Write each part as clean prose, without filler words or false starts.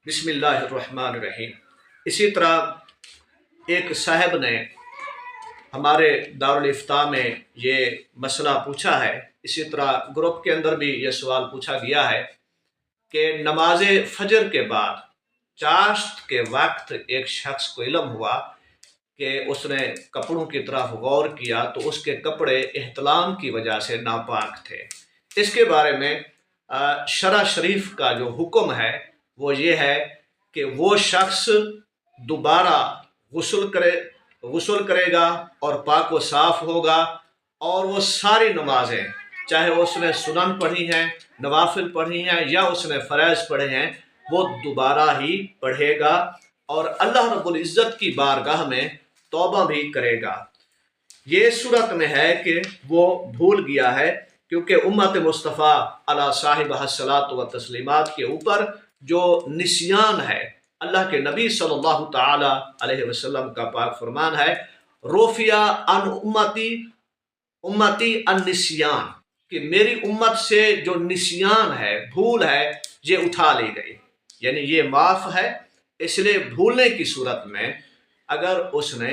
بسم اللہ الرحمن الرحیم۔ اسی طرح ایک صاحب نے ہمارے دارالافتاء میں یہ مسئلہ پوچھا ہے، اسی طرح گروپ کے اندر بھی یہ سوال پوچھا گیا ہے کہ نماز فجر کے بعد چاشت کے وقت ایک شخص کو علم ہوا کہ اس نے کپڑوں کی طرف غور کیا تو اس کے کپڑے احتلام کی وجہ سے ناپاک تھے۔ اس کے بارے میں شرع شریف کا جو حکم ہے وہ یہ ہے کہ وہ شخص دوبارہ غسل کرے گا اور پاک و صاف ہوگا، اور وہ ساری نمازیں چاہے اس نے سنن پڑھی ہیں، نوافل پڑھی ہیں یا اس نے فرائض پڑھے ہیں وہ دوبارہ ہی پڑھے گا، اور اللہ رب العزت کی بارگاہ میں توبہ بھی کرے گا۔ یہ صورت میں ہے کہ وہ بھول گیا ہے، کیونکہ امت مصطفیٰ علی صاحبہ الصلاۃ و تسلیمات کے اوپر جو نسیان ہے، اللہ کے نبی صلی اللہ تعالی علیہ وسلم کا پاک فرمان ہے، رفع عن امتی النسیان، کہ میری امت سے جو نسیان ہے، بھول ہے، یہ اٹھا لی گئی، یعنی یہ معاف ہے۔ اس لیے بھولنے کی صورت میں اگر اس نے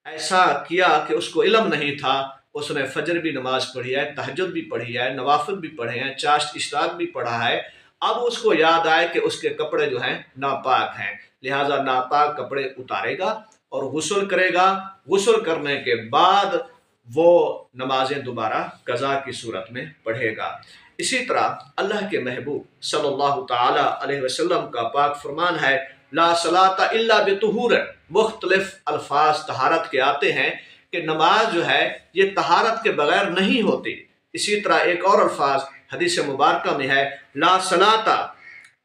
ایسا کیا کہ اس کو علم نہیں تھا، اس نے فجر بھی نماز پڑھی ہے، تہجد بھی پڑھی ہے، نوافل بھی پڑھے ہیں، چاشت اشراق بھی پڑھا ہے، اب اس کو یاد آئے کہ اس کے کپڑے جو ہیں ناپاک ہیں، لہٰذا ناپاک کپڑے اتارے گا اور غسل کرے گا۔ غسل کرنے کے بعد وہ نمازیں دوبارہ قضا کی صورت میں پڑھے گا۔ اسی طرح اللہ کے محبوب صلی اللہ تعالی علیہ وسلم کا پاک فرمان ہے، لا صلاۃ الا بطہور، مختلف الفاظ طہارت کے آتے ہیں کہ نماز جو ہے یہ طہارت کے بغیر نہیں ہوتی۔ اسی طرح ایک اور الفاظ حدیث مبارکہ میں ہے، لا صلاۃ،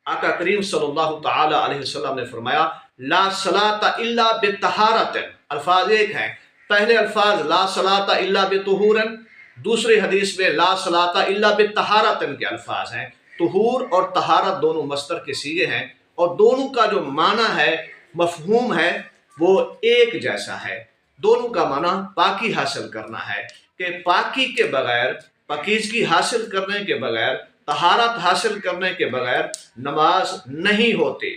آقا کریم صلی اللہ تعالی علیہ وسلم نے فرمایا، لا صلاۃ الا بطہارت، الفاظ ایک ہیں، پہلے الفاظ لا صلاۃ الا بطہور، دوسری حدیث میں لا صلاۃ الا بطہارت کے الفاظ ہیں۔ طہور اور طہارت دونوں مصدر کے صیغے ہیں، اور دونوں کا جو معنی ہے، مفہوم ہے، وہ ایک جیسا ہے۔ دونوں کا معنی پاکی حاصل کرنا ہے، کہ پاکی کے بغیر، پاکیزگی حاصل کرنے کے بغیر، طہارت حاصل کرنے کے بغیر نماز نہیں ہوتی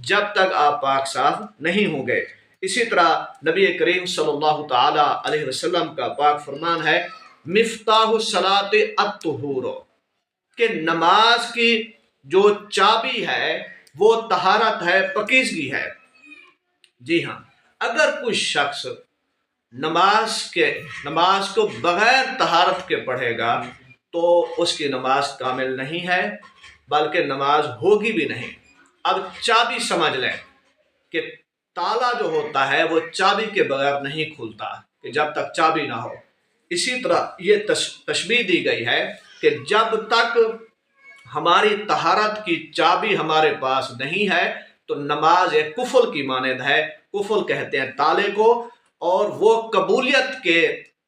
جب تک آپ پاک صاف نہیں ہوں گے۔ اسی طرح نبی کریم صلی اللہ تعالی علیہ وسلم کا پاک فرمان ہے، مفتاح الصلاۃ الطہور، کہ نماز کی جو چابی ہے وہ طہارت ہے، پاکیزگی ہے۔ جی ہاں، اگر کوئی شخص نماز کو بغیر طہارت کے پڑھے گا تو اس کی نماز کامل نہیں ہے، بلکہ نماز ہوگی بھی نہیں۔ اب چابی سمجھ لیں کہ تالا جو ہوتا ہے وہ چابی کے بغیر نہیں کھلتا، کہ جب تک چابی نہ ہو۔ اسی طرح یہ تشبیہ دی گئی ہے کہ جب تک ہماری طہارت کی چابی ہمارے پاس نہیں ہے تو نماز ایک قفل کی مانند ہے۔ قفل کہتے ہیں تالے کو، اور وہ قبولیت کے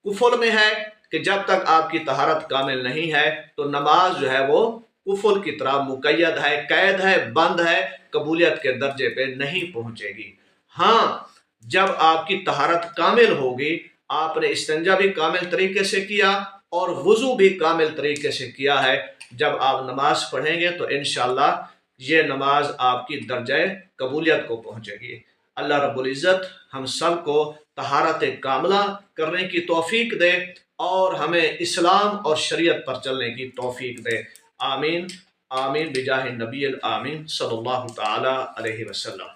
قفل میں ہے، کہ جب تک آپ کی طہارت کامل نہیں ہے تو نماز جو ہے وہ قفل کی طرح مقید ہے، قید ہے، بند ہے، قبولیت کے درجے پہ نہیں پہنچے گی۔ ہاں، جب آپ کی طہارت کامل ہوگی، آپ نے استنجا بھی کامل طریقے سے کیا اور وضو بھی کامل طریقے سے کیا ہے، جب آپ نماز پڑھیں گے تو انشاءاللہ یہ نماز آپ کی درجہ قبولیت کو پہنچے گی۔ اللہ رب العزت ہم سب کو طہارت کاملہ کرنے کی توفیق دے اور ہمیں اسلام اور شریعت پر چلنے کی توفیق دے۔ آمین آمین بجاہ النبی الامین صلی اللہ تعالی علیہ وسلم۔